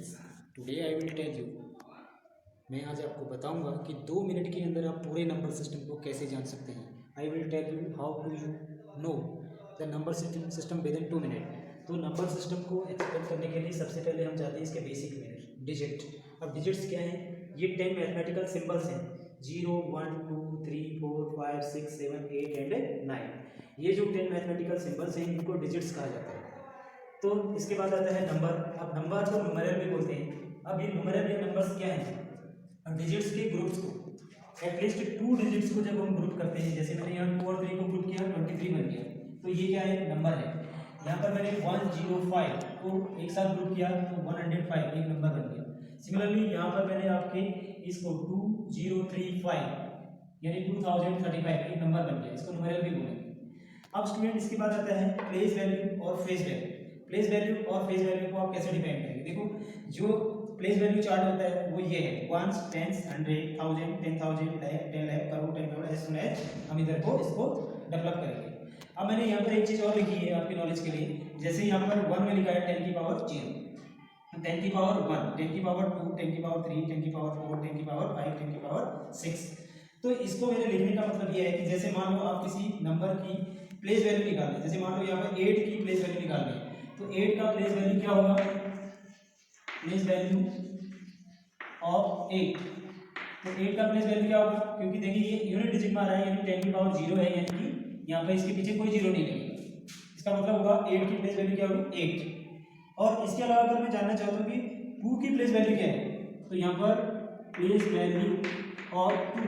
Friends, today I will tell you. मैं आज आपको बताऊंगा कि 2 मिनट के अंदर आप पूरे नंबर सिस्टम को कैसे जान सकते हैं। I will tell you how to you know the number system within 2 मिनट। तो नंबर सिस्टम को एक्सप्लेन करने के लिए सबसे पहले हम जाते हैं इसके बेसिक में, डिजिट। अब डिजिट्स क्या हैं? ये 10 मैथमेटिकल सिंबल्स हैं, 0 1 2 3 4 5 6 7 8 एंड 9। ये जो 10 मैथमेटिकल सिंबल्स हैं इनको डिजिट्स कहा जाता है। तो इसके बाद आता है नंबर। अब नंबर को न्यूमेरल भी बोलते हैं। अब ये न्यूमेरल या नंबर्स क्या हैं? अब डिजिट्स के ग्रुप्स को एटलीस्ट 2 डिजिट्स को जब हम ग्रुप करते हैं, जैसे मैंने यहाँ 2 और 3 को ग्रुप किया, 23 बन गया, तो ये क्या है? नंबर है। यहाँ पर मैंने 105 को एक साथ ग्रुप किया तो 105 एक नंबर बन गया। सिमिलरली यहाँ पर मैंने आपके इसको 2035 यानी 2035 एक नंबर बन गया, इसको न्यूमेरल भी बोलेंगे। अब स्टूडेंट इसके बाद आता है प्लेस वैल्यू और फेस वैल्यू। प्लेस वैल्यू और फेस वैल्यू को आप कैसे डिफाइन करेंगे? देखो, जो प्लेस वैल्यू चार्ट होता है वो ये है, 1 10 100 1000 10,000 लाख 10 लाख करोड़ 10 करोड़ ऐसे सुना है। हम इधर को इसको डेवलप करेंगे। अब मैंने यहाँ पर एक चीज और लिखी है आपकी नॉलेज के लिए, जैसे यहाँ पर 1 में लिखा है 10 की पावर 0, 10 की पावर 1, 10 की पावर 2, 10 की पावर 3, 10 की पावर 4, 10 की पावर 5, 10 की पावर 6। तो इसको मेरे लिखने का मतलब ये है कि जैसे मान लो आप किसी नंबर की प्लेस वैल्यू निकाल लें, जैसे मान लो यहाँ पर 8 की प्लेस वैल्यू निकाल लें, तो 8 का प्लेस वैल्यू क्या होगा? प्लेस वैल्यू ऑफ 8, तो 8 का प्लेस वैल्यू क्या होगा? क्योंकि देखिए ये यूनिट डिजिट में आ रहा है, यानी 10 की पावर 0 है, यानी कि यहाँ पर इसके पीछे कोई 0 नहीं लगेगा। इसका मतलब होगा 8 की प्लेस वैल्यू क्या होगी? 8। और इसके अलावा अगर मैं जानना चाहता हूँ कि 2 की प्लेस वैल्यू क्या है, तो यहाँ पर प्लेस वैल्यू ऑफ 2,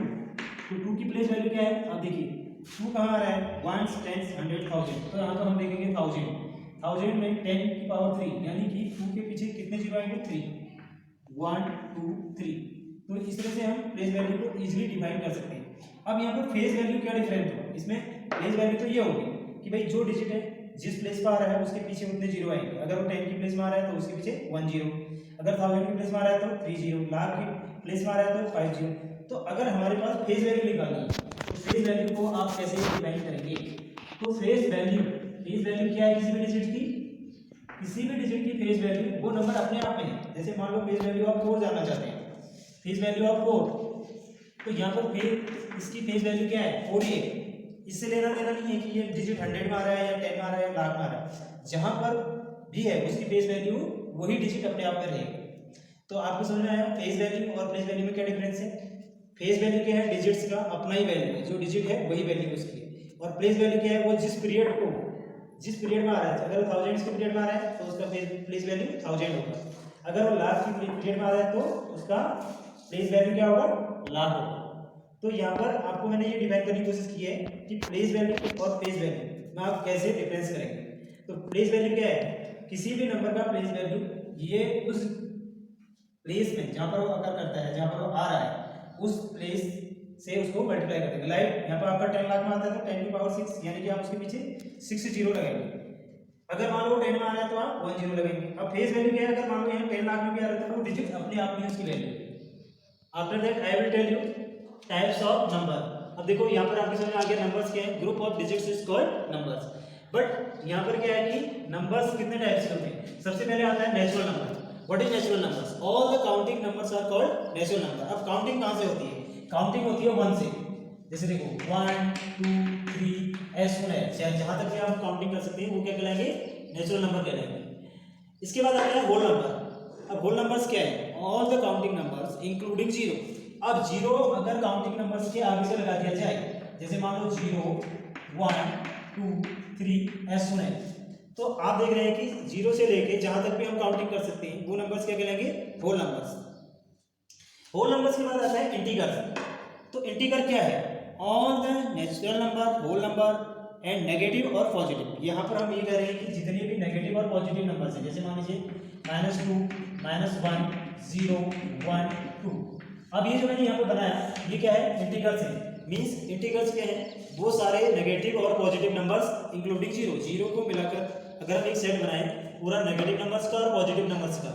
तो 2 की प्लेस वैल्यू क्या है? अब देखिए 2 कहाँ आ रहा है? 1 10 100 1000, तो यहाँ तो हम देखेंगे 1000 में 10 की पावर 3, यानी कि 2 के पीछे कितने जीरो आएंगे? 3, 1 2 3। तो इस तरह से हम प्लेस वैल्यू को इजीली डिफाइन कर सकते हैं। अब यहाँ पर फेस वैल्यू क्या डिफरेंट होगा? इसमें प्लेस वैल्यू तो ये होगी कि भाई जो डिजिट है जिस प्लेस पर आ रहा है उसके पीछे उतने जीरो आएंगे। अगर वो 10 की प्लेस में आ रहा है तो उसके पीछे 1 0, अगर 1000 की प्लेस में आ रहा है तो 3 0, लाख की प्लेस में आ रहा है तो 5 0। तो अगर हमारे पास फेस वैल्यू निकालनी है तो फेस वैल्यू को आप कैसे डिफाइन करेंगे? तो फेस वैल्यू क्या है किसी भी डिजिट की? किसी भी डिजिट की फेस वैल्यू वो नंबर अपने आप में है। जैसे मान लो फेस वैल्यू आप 4 जानना चाहते हैं, फेस वैल्यू ऑफ 4, तो यहाँ पर इसकी फेस वैल्यू क्या है? 48। इससे लेना देना नहीं है कि ये डिजिट 100 में आ रहा है या 10 में आ रहा है या लाख में आ रहा है, जहां पर भी है उसकी फेस वैल्यू वही डिजिट अपने आप में रहेगा। तो आपको समझ में आया फेस वैल्यू और प्लेस वैल्यू में क्या डिफरेंस है? फेस वैल्यू क्या है? डिजिट्स का अपना ही वैल्यू है, जो डिजिट है वही वैल्यू उसकी है। और प्लेस वैल्यू क्या है? वो जिस पीरियड में आ रहा है, अगर 1000 इसके पीरियड में आ रहा है तो उसका प्लेस वैल्यू 1000 होगा। अगर वो लाख की पीरियड में आ रहा है तो उसका प्लेस वैल्यू क्या होगा? लाख होगा। तो यहाँ पर आपको मैंने ये डिफाइन करने की कोशिश की है कि प्लेस वैल्यू और फेस वैल्यू में आप कैसे डिफरेंस करेंगे। तो प्लेस वैल्यू क्या है? किसी भी नंबर का प्लेस वैल्यू ये उस प्लेस में जहाँ पर वो अकर करता है, जहाँ पर वो आ रहा है, उस प्लेस से उसको मल्टीप्लाई कर देंगे। लाइक यहाँ पर आपका 10 लाख में आता है तो 10 की पावर 6, यानी कि आप उसके पीछे 6 0 लगेंगे। अगर मान लो 10 में आ रहा है तो आप 1 0 लगेंगे। अब फेस वैल्यू क्या है? अगर मान लो यहाँ 10 लाख में भी आ रहा है तो वो डिजिट अपने आप में उसकी वैल्यू है। After that I will tell you types of number. अब देखो यहाँ पर आपके समझ में आ गया नंबर्स क्या है? Group of digits is called numbers. But यहाँ पर क्या है कि नंबर्स कितने टाइप्स के होते हैं? सबसे पहले आता है natural number. What is natural numbers? All the counting numbers are called natural number. अब काउंटिंग कहाँ से होती है? काउंटिंग होती है 1 से। जैसे देखो 1 2 3 ऐसे होना है, जहां तक भी आप काउंटिंग कर सकते हैं वो क्या कहलाएंगे? नेचुरल नंबर कहलाएंगे। इसके बाद आता है होल नंबर। अब होल नंबर्स क्या है? All the counting numbers including 0। अब 0 अगर काउंटिंग नंबर्स के आगे से लगा दिया जाए, जैसे मान लो 0 1 2 3 ऐसे होना है, तो आप देख रहे हैं कि 0 से लेके जहां तक भी हम काउंटिंग कर सकते हैं वो नंबर्स क्या कहलाएंगे? Whole numbers. होल नंबर्स के बाद आता है इंटीगर। तो इंटीगर क्या है? All the natural number, whole number and negative और पॉजिटिव। यहाँ पर हम ये कह रहे हैं कि जितने भी नेगेटिव और पॉजिटिव नंबर्स हैं, जैसे मान लीजिए -2 -1 0 1 2। अब ये जो मैंने यहाँ पे बनाया ये क्या है? इंटीगर्स है। मीन्स इंटीगर्स क्या है? वो सारे नेगेटिव और पॉजिटिव नंबर्स इंक्लूडिंग 0 को मिलाकर अगर हम एक सेट बनाए पूरा नेगेटिव नंबर्स का और पॉजिटिव नंबर्स का,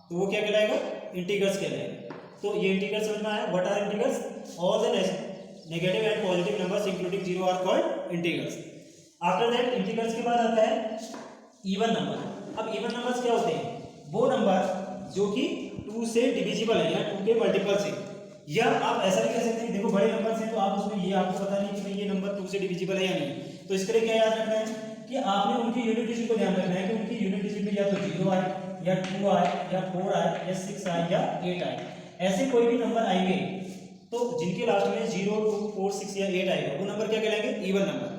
तो वो क्या कहलाएगा? इंटीगर्स कहलाएगा। तो ये इंटीगर्स समझ में आया? What are integers? All the negative and positive numbers including 0 are called integers. After that integers के बाद आता है इवन नंबर। अब इवन नंबर्स क्या होते हैं? वो नंबर जो कि 2 से डिविजिबल है या 2 के मल्टीपल से, या आप ऐसा भी कह सकते हैं, देखो बड़े नंबर हैं तो आप उसमें ये आपको पता नहीं कि भाई ये नंबर 2 से डिविजिबल है या नहीं, तो इसके लिए क्या याद रखना है कि आपने उनकी यूनिट डिजिट को ध्यान रखना है कि उनकी यूनिट डिजिट में या तो 0 आए या 2 आए या 4 आए या 6 आए या 8 आए, ऐसे कोई भी नंबर आएंगे तो जिनके लास्ट में 0, 2, 4, 6 या 8 आएगा वो नंबर क्या कहलाएंगे, even number.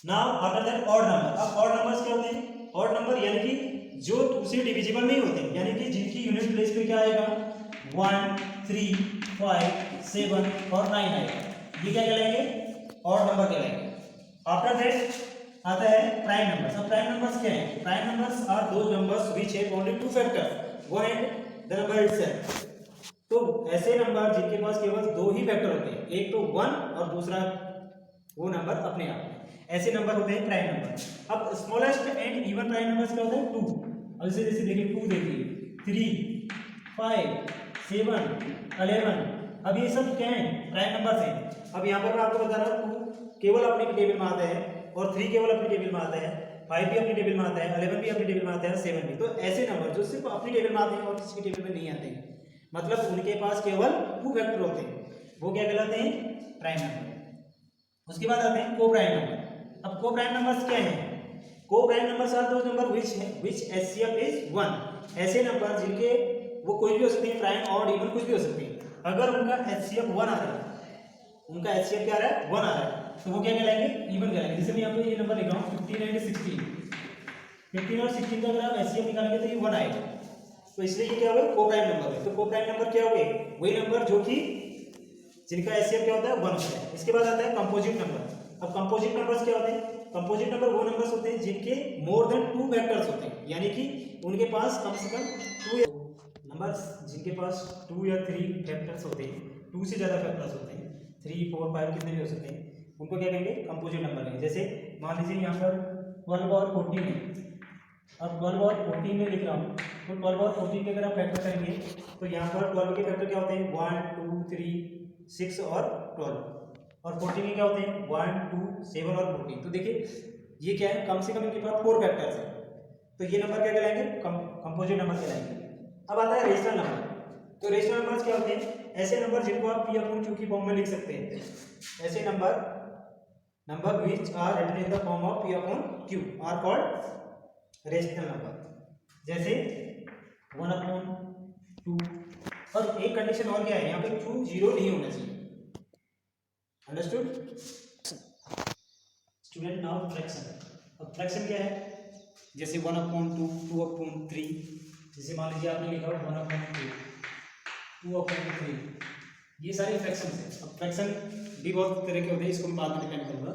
Now after that odd number. अब ऑड नंबर्स क्या होते हैं, ऑड नंबर यानी कि जो 2 से डिविजिबल नहीं होते, यानी कि जिनकी यूनिट प्लेस पे क्या आएगा 1, 3, 5, 7 और 9 आएगा, ये क्या कहलाएंगे, ऑड नंबर कहलाएंगे। आफ्टर दैट आता है प्राइम नंबर्स। अब प्राइम नंबर्स क्या है, prime numbers are those numbers which have only 2 factors, one and the number itself. तो ऐसे नंबर जिनके पास केवल 2 ही फैक्टर होते हैं, एक तो 1 और दूसरा वो नंबर अपने आप में, ऐसे नंबर होते हैं प्राइम नंबर। अब smallest and even prime numbers क्या होता है 2। अब इसे जैसे देखिए 2 देखिए 3, 5, 7, 11, अब ये सब क्या है प्राइम नंबर्स हैं। अब यहाँ पर मैं आपको बता रहा हूँ 2 केवल अपने टेबल में आता है और 3 केवल अपनी टेबल में आता है, 5 भी अपनी टेबल में आता है, 11 भी अपनी टेबल में आता है, 7 भी। तो ऐसे नंबर जो सिर्फ अपनी टेबल में आते हैं और किसी की टेबल में नहीं आते हैं, मतलब उनके पास केवल 2 फैक्टर होते हैं, वो क्या कहलाते हैं प्राइम नंबर। उसके बाद आते हैं को प्राइम नंबर। अब को प्राइम नंबर्स क्या है, coprime numbers are those number which HCF is 1। ऐसे नंबर जिनके वो कोई भी हो सकते हैं, प्राइम ऑड इवन कुछ भी हो सकते हैं, अगर उनका एचसीएफ 1 आ रहा है, उनका एचसीएफ क्या आ रहा है 1 आ रहा है, तो वो क्या कहलाएंगे इवन कहलाएंगे। जैसे मैं यहाँ पे ये नंबर लिख रहा हूँ 15 एंड 16, 15 और 16 का अगर आप एचसीएफ निकालेंगे तो ये 1 आएगा, तो इसलिए ये क्या हुआ को प्राइम नंबर है। तो को प्राइम नंबर क्या हुए, वही नंबर जो कि जिनका एचसीएफ क्या होता है 1 होता है। इसके बाद आता है कंपोजिट नंबर। अब कंपोजिट नंबर्स क्या होते हैं, कंपोजिट नंबर वो नंबर्स होते हैं जिनके मोर देन 2 फैक्टर्स होते हैं, यानी कि उनके पास कम से कम 2 नंबर्स जिनके पास 2 या 3 फैक्टर्स होते हैं, 2 से ज़्यादा फैक्टर्स होते हैं, 3, 4, 5 कितने भी हो सकते हैं, उनको क्या कहेंगे कंपोजिट नंबर है। जैसे मान लीजिए यहाँ पर 12 और 14 है, अब 12 और 14 में लिख रहा हूँ, तो 12 और 14 के अगर आप फैक्टर करेंगे तो यहाँ पर 12 के फैक्टर क्या होते हैं 1, 2, 3, 6 और 12, और 14 के क्या होते हैं 1, 2, 7 और 14। तो देखिए ये क्या है, कम से कम इनके पास 4 फैक्टर्स हैं, तो ये नंबर क्या कहलाएंगे कंपोजिट नंबर कहलाएंगे। अब आता है रेशनल नंबर। तो रेशनल नंबर्स क्या होते हैं, ऐसे नंबर जिनको आप पी अपॉन क्यू की फॉर्म में लिख सकते हैं, ऐसे number which are written in the form of p upon q are called rational number. जैसे 1/2, और एक कंडीशन और क्या है, यहाँ पे क्यू 0 नहीं होना चाहिए, अंडरस्टूड स्टूडेंट। Now fraction. अब फ्रैक्शन क्या है, जैसे 1/2, 2/3, जैसे मान लीजिए आपने लिखा 1/2, 2/3, ये सारे फ्रैक्शन है। अब फ्रैक्शन भी बहुत तरह के होते हैं, इसको मैं बाद में डिफाइन करूंगा।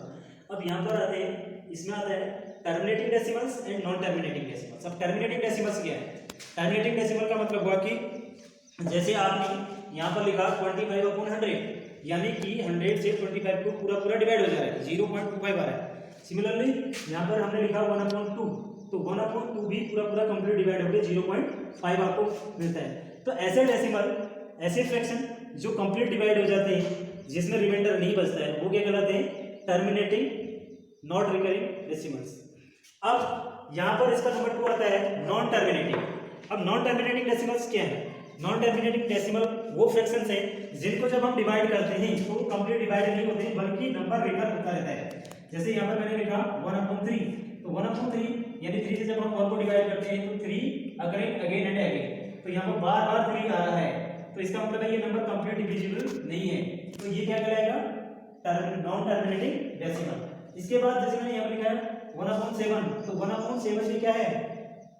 अब यहाँ पर आते हैं, इसमें आता है terminating decimals and non terminating decimals. अब टर्मिनेटिंग डेसिमल्स क्या है, टर्मिनेटिंग डेसिमल का मतलब हुआ कि जैसे आपने यहाँ पर लिखा 25/100, यानी कि 100 से 25 को पूरा डिवाइड हो जा रहा है, 0.25 आ रहा है। सिमिलरली यहाँ पर हमने लिखा 1/2, तो 1/2 भी पूरा कंप्लीट डिवाइड होकर 0.5 आपको मिलता है। तो ऐसे डेसिमल, ऐसे फ्रैक्शन जो कंप्लीट डिवाइड हो जाते हैं, जिसमें रिमाइंडर नहीं बचता है, वो क्या कहलाते हैं टर्मिनेटिंग नॉट रिकरिंग डेसिमल्स। अब यहाँ पर इसका नंबर 2 आता है नॉन टर्मिनेटिंग। अब नॉन टर्मिनेटिंग डेसिमल्स क्या है, नॉन टर्मिनेटिंग डेसिमल वो फ्रैक्शंस हैं जिनको जब हम डिवाइड करते हैं तो कंप्लीट डिवाइड नहीं होते, बल्कि नंबर रिकर होता रहता है। जैसे यहाँ पर मैंने लिखा 1/3, तो 1/3 यानी 3 से जब हम 1 को डिवाइड करते हैं तो 3 अगेन एंड अगेन, तो यहाँ पर बार 3 आ रहा है, तो इसका मतलब है ये नंबर कंप्लीट डिविजिबल नहीं है, तो ये क्या कहलाएगा नॉन टर्मिनेटिंग डेसिमल। इसके बाद जैसे मैंने यहाँ लिखा है 1/7, तो 1/7 भी क्या है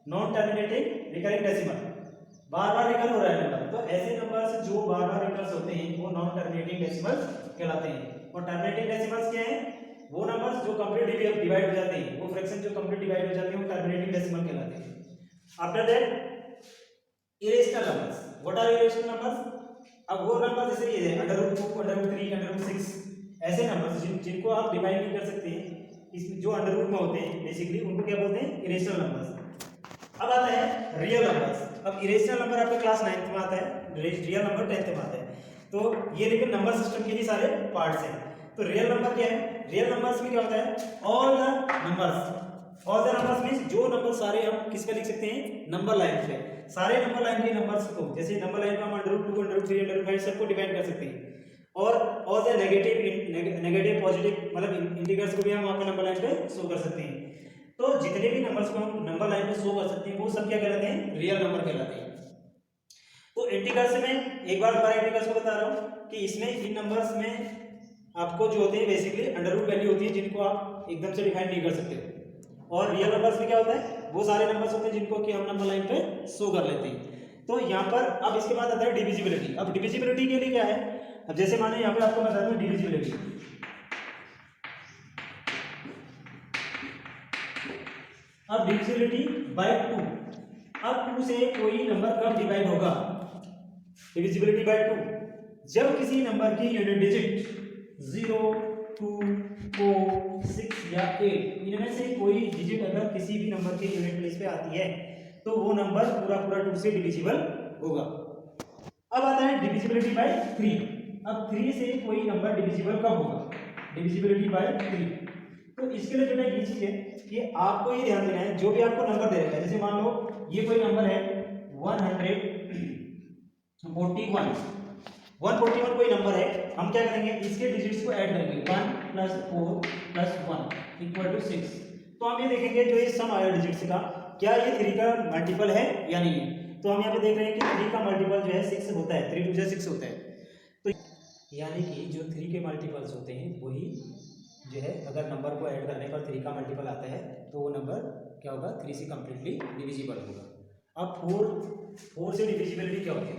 नॉन टर्मिनेटिंग रिकरिंग डेसिमल, बार रिकर हो रहा है नंबर। तो ऐसे नंबर्स जो बार रिकर्स होते हैं वो नॉन टर्मिनेटिंग डेसिमल्स कहलाते हैं। और टर्मिनेटिंग डेसिमल्स क्या है, वो नंबर्स जो कंप्लीट डिवाइड हो जाते हैं, वो फ्रैक्शन जो कंप्लीट डिवाइड हो जाते हैं वो टर्मिनेटिंग डेसिमल कहलाते हैं। After that irrational numbers. What are irrational numbers, अब वो नंबर जैसे ये है √2, √3, √6, ऐसे नंबर्स जिनको आप डिवाइड नहीं कर सकते हैं, इसमें जो अंडर रूट में होते हैं बेसिकली उनको क्या बोलते हैं इरेशनल नंबर्स। अब आता है रियल नंबर्स। अब इरेशनल नंबर आपका क्लास 9th में आता है, रियल नंबर 10th में आता है, तो ये लेकिन नंबर सिस्टम के ही सारे पार्ट्स हैं। तो रियल नंबर क्या है, रियल नंबर्स में क्या होता है ऑल द नंबर्स मींस जो नंबर सारे हम किस पे लिख सकते हैं नंबर लाइन पे। सारे नंबर लाइन के नंबर्स को, जैसे नंबर लाइन का हम √2 √3 √5 सबको डिवाइड कर सकते हैं, और द नेगेटिव पॉजिटिव मतलब इंटीजर्स को भी हम आपके नंबर लाइन पे शो कर सकते हैं। तो जितने भी नंबर्स को हम नंबर लाइन पे शो कर सकते हैं वो सब क्या कहलाते हैं, रियल नंबर कहलाते हैं। तो इंटीजर्स में एक बार दोबारा इंटीजर्स को बता रहा हूँ कि इसमें इन नंबर्स में आपको जो होते हैं बेसिकली अंडररूट वैल्यू होती है जिनको आप एकदम से डिफाइन नहीं कर सकते, और रियल नंबर्स में क्या होता है, वो सारे नंबर्स होते हैं जिनको कि हम नंबर लाइन पे शो कर लेते हैं। तो यहाँ पर अब इसके बाद आता है डिविजिबिलिटी। अब डिविजिबिलिटी के लिए क्या है, अब जैसे माने यहाँ पे आपको बता दूं डिविजिबिलिटी, अब डिविजिबिलिटी बाय 2, अब 2 से कोई नंबर कब डिवाइड होगा, डिविजिबिलिटी बाय 2 जब किसी नंबर की यूनिट डिजिट 0, 2, 4, 6 या 8 इनमें से कोई डिजिट अगर किसी भी नंबर के यूनिट प्लेस पे आती है तो वो नंबर पूरा 2 से डिविजिबल होगा। अब आता है डिविजिबिलिटी बाय 3। अब 3 से कोई नंबर डिविजिबल कब होगा, डिविजिबिलिटी बाय 3। तो इसके लिए बेटा ये चीज है कि आपको ये ध्यान देना है, जो भी आपको नंबर दे रखा है, जैसे मान लो ये कोई नंबर है 141 कोई नंबर है, हम क्या करेंगे इसके डिजिट्स को ऐड करेंगे, 1 + 4 + 1 = 6। तो हम ये देखेंगे जो ये सम आया डिजिट्स का, क्या ये 3 का मल्टीपल है या नहीं है। तो हम यहाँ पे देख रहे हैं कि 3 का मल्टीपल जो है 6 होता है, 3 × 2 = 6 होता है। तो यानी कि जो 3 के मल्टीपल्स होते हैं वही जो है अगर नंबर को ऐड करने पर 3 का मल्टीपल आता है तो वो नंबर क्या होगा, 3 से कम्प्लीटली डिविजिबल होगा। अब 4 से डिविजिबिलिटी क्या होती है,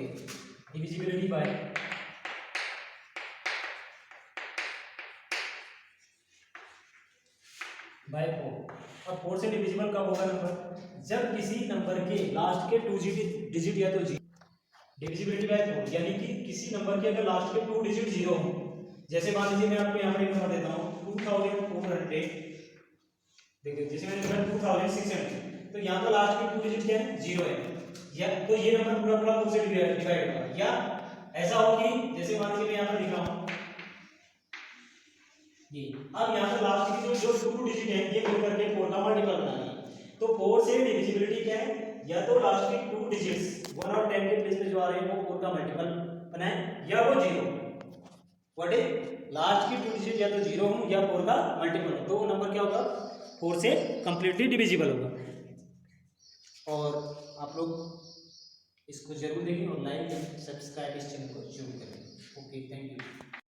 डिविजिबिलिटी बाय 4। अब 4 से डिविजिबल कब होगा नंबर, जब किसी नंबर के लास्ट के 2 डिजिट या तो डिविजिबिलिटी बाय 4 यानी कि किसी नंबर के अगर लास्ट के 2 डिजिट 0 हो, जैसे मान लीजिए मैं आपको यहाँ पर एक नंबर देता हूँ 2400, देखिए जैसे मैंने बोला 2600, तो यहाँ पर लास्ट के 2 डिजिट क्या है, 0 है, या तो ये नंबर पूरा 2 से डिवाइड होगा, या ऐसा हो कि जैसे मान लीजिए मैं यहाँ पर लिखा हूँ ये, अब यहाँ पर लास्ट की जो 2 डिजिट है ये मिलकर के 4 का मल्टीपल बनाएंगे। तो 4 से डिविजिबिलिटी क्या है, या तो लास्ट के 2 डिजिट्स 1 और 10 के प्लेस पे जो आ रहे हैं वो 4 का मल्टीपल बनाए, या वो 0 व्हाट इज लास्ट की 2 डिजिट या तो 0 हो या 4 का मल्टीपल हो, तो वो नंबर क्या होगा 4 से कंप्लीटली डिविजिबल होगा। और आप लोग इसको जरूर देखें और लाइक एंड सब्सक्राइब इस चैनल को जरूर करें। Okay, thank you.